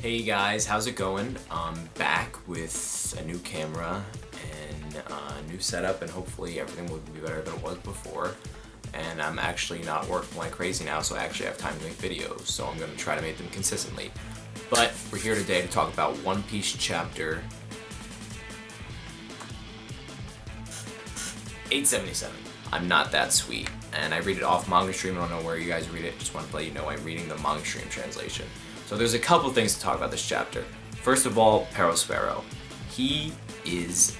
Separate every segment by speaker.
Speaker 1: Hey guys, how's it going? I'm back with a new camera and a new setup, and hopefully everything will be better than it was before. And I'm actually not working like crazy now, so I actually have time to make videos, so I'm going to try to make them consistently. But we're here today to talk about One Piece chapter 877. I'm not that sweet, and I read it off manga stream. I don't know where you guys read it, just want to let you know I'm reading the manga stream translation. So there's a couple things to talk about this chapter. First of all, Pharaoh. He is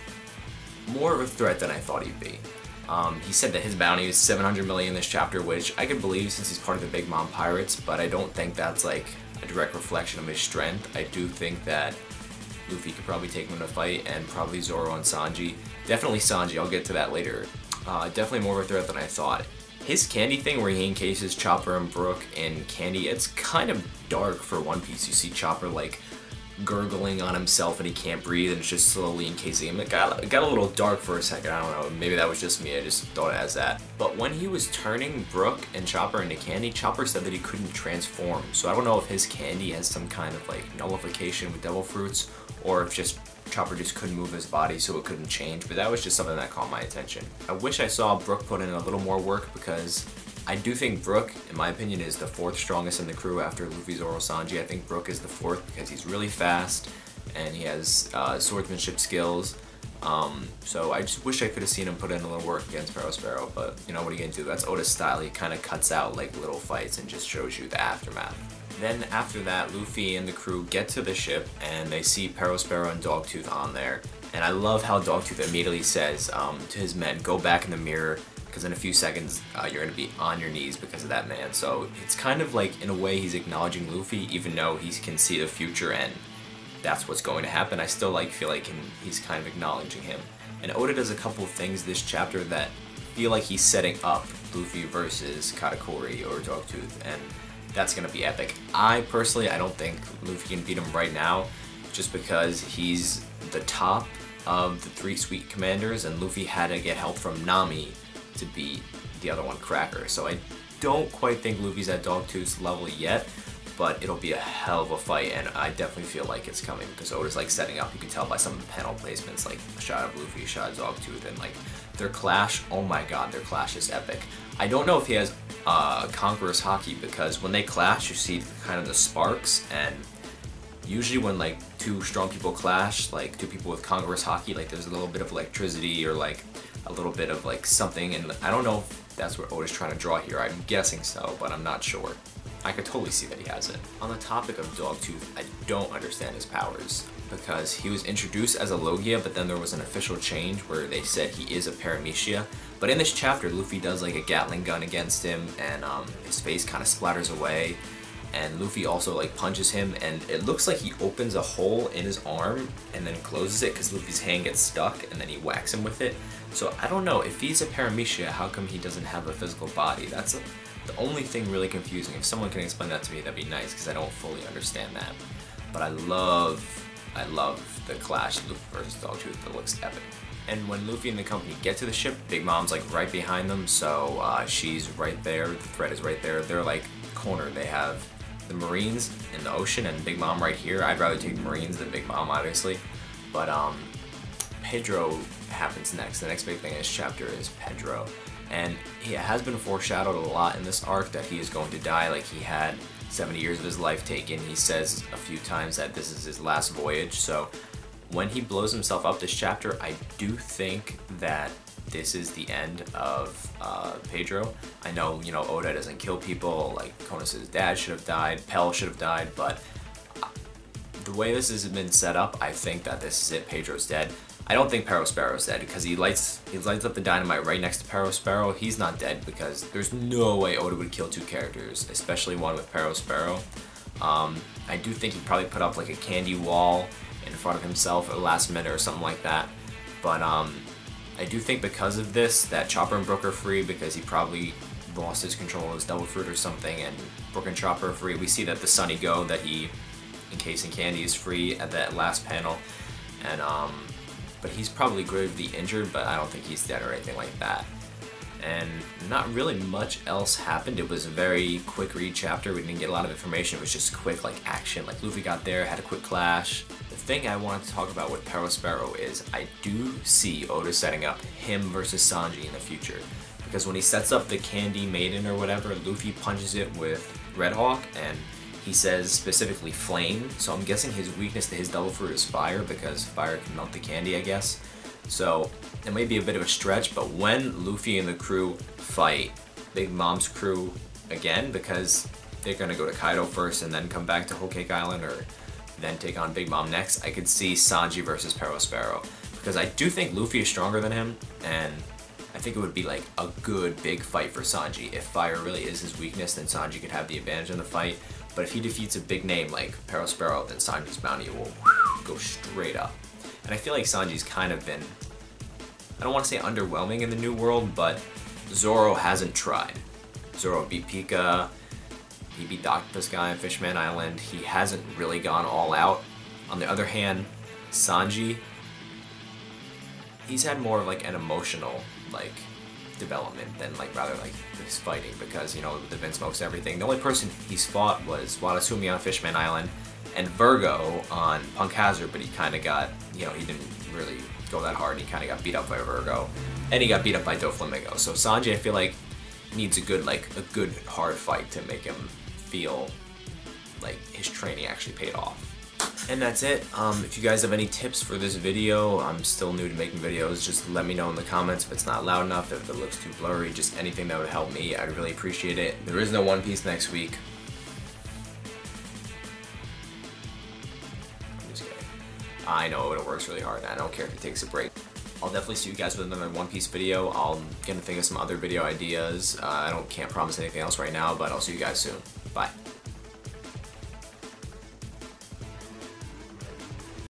Speaker 1: more of a threat than I thought he'd be. He said that his bounty is 700 million this chapter, which I could believe since he's part of the Big Mom Pirates, but I don't think that's like a direct reflection of his strength. I do think that Luffy could probably take him in a fight, and probably Zoro and Sanji. Definitely Sanji, I'll get to that later. Definitely more of a threat than I thought. His candy thing where he encases Chopper and Brook in candy, it's kind of dark for One Piece. You see Chopper like gurgling on himself and he can't breathe and it's just slowly encasing him. It got a little dark for a second, I don't know, maybe that was just me, I just thought it as that. But when he was turning Brook and Chopper into candy, Chopper said that he couldn't transform. So I don't know if his candy has some kind of like nullification with devil fruits, or if just Chopper just couldn't move his body so it couldn't change, but that was just something that caught my attention. I wish I saw Brook put in a little more work, because I do think Brook, in my opinion, is the fourth strongest in the crew after Luffy, Zoro, Sanji. I think Brook is the fourth because he's really fast and he has swordsmanship skills. So I just wish I could have seen him put in a little work against Pharaoh, but you know what are you gonna do? That's Oda's style. He kind of cuts out like little fights and just shows you the aftermath. Then after that, Luffy and the crew get to the ship and they see Pedros, Pharaoh, and Dogtooth on there. And I love how Dogtooth immediately says to his men, go back in the mirror, because in a few seconds you're going to be on your knees because of that man. So it's kind of like, in a way, he's acknowledging Luffy, even though he can see the future and that's what's going to happen. I still feel like he's kind of acknowledging him. And Oda does a couple of things this chapter that feel like he's setting up Luffy versus Katakuri or Dogtooth, and that's going to be epic. I don't think Luffy can beat him right now, just because he's the top of the three Sweet Commanders, and Luffy had to get help from Nami to beat the other one, Cracker. So I don't quite think Luffy's at Dogtooth's level yet, but it'll be a hell of a fight, and I definitely feel like it's coming, because Oda's like setting up. You can tell by some of the panel placements, like a shot of Luffy, a shot of Dogtooth, and like their clash, oh my god, their clash is epic. I don't know if he has Conqueror's Haki, because when they clash you see kind of the sparks, and usually when like two strong people clash, like two people with Conqueror's Haki, like there's a little bit of electricity or like a little bit of like something, and I don't know if that's what Oda's trying to draw here. I'm guessing so, but I'm not sure. I could totally see that he has it. On the topic of Dogtooth, I don't understand his powers, because he was introduced as a Logia, but then there was an official change where they said he is a Paramecia. But in this chapter, Luffy does like a Gatling gun against him, and his face kind of splatters away, and Luffy also like punches him, and it looks like he opens a hole in his arm and then closes it because Luffy's hand gets stuck, and then he whacks him with it. So I don't know, if he's a Paramecia, how come he doesn't have a physical body? That's the only thing really confusing. If someone can explain that to me, that'd be nice, because I don't fully understand that. But I love the clash, Luffy versus Dogtooth. It looks epic. And when Luffy and the company get to the ship, Big Mom's like right behind them, so she's right there, the threat is right there. They're like cornered. They have the Marines in the ocean and Big Mom right here. I'd rather take the Marines than Big Mom, obviously. But Pedro happens next. The next big thing in this chapter is Pedro. And it has been foreshadowed a lot in this arc that he is going to die. Like, he had 70 years of his life taken. He says a few times that this is his last voyage. So when he blows himself up this chapter, I do think that this is the end of Pedro. I know, you know, Oda doesn't kill people. Like, Konos' dad should have died, Pell should have died, but the way this has been set up, I think that this is it. Pedro's dead. I don't think Pharaoh's dead, because he lights up the dynamite right next to Pharaoh. He's not dead, because there's no way Oda would kill two characters, especially one with Pharaoh. I do think he'd probably put up like a candy wall in front of himself at the last minute or something like that. But I do think because of this that Chopper and Brook are free, because he probably lost his control of his devil fruit or something, and Brook and Chopper are free. We see that the Sunny Go that he encased in candy is free at that last panel, and but he's probably gravely injured, but I don't think he's dead or anything like that. and not really much else happened. It was a very quick read chapter. We didn't get a lot of information. It was just quick, like, action. Like, Luffy got there, had a quick clash. The thing I wanted to talk about with Pedros Sacrifice is I do see Oda setting up him versus Sanji in the future. Because when he sets up the Candy Maiden or whatever, Luffy punches it with Red Hawk, and he says specifically flame. So I'm guessing his weakness to his double fruit is fire, because fire can melt the candy, I guess. So it may be a bit of a stretch, but when Luffy and the crew fight Big Mom's crew again, because they're gonna go to Kaido first and then come back to Whole Cake Island, or then take on Big Mom next, I could see Sanji versus Pedros Sacrifice. Because I do think Luffy is stronger than him, and I think it would be like a good big fight for Sanji. If fire really is his weakness, then Sanji could have the advantage in the fight. But if he defeats a big name like Pedros Sacrifice, then Sanji's bounty will go straight up. And I feel like Sanji's kind of been, I don't want to say underwhelming in the New World, but Zoro hasn't tried. Zoro beat Pika, he beat Dogtooth guy on Fishman Island. He hasn't really gone all out. On the other hand, Sanji, he's had more of like an emotional like development than like rather like his fighting, because you know the Vince smokes everything. The only person he's fought was Watasumi on Fishman Island and Virgo on Punk Hazard, but he kind of got, you know, he didn't really go that hard. He kind of got beat up by Virgo, and he got beat up by Doflamingo. So Sanji, I feel like, needs a good hard fight to make him feel like his training actually paid off. And that's it. If you guys have any tips for this video, I'm still new to making videos, just let me know in the comments if it's not loud enough, if it looks too blurry, just anything that would help me. I'd really appreciate it. There is no One Piece next week. I'm just kidding. I know it works really hard. I don't care if it takes a break. I'll definitely see you guys with another One Piece video. I'll get to think of some other video ideas. I can't promise anything else right now, but I'll see you guys soon. Bye.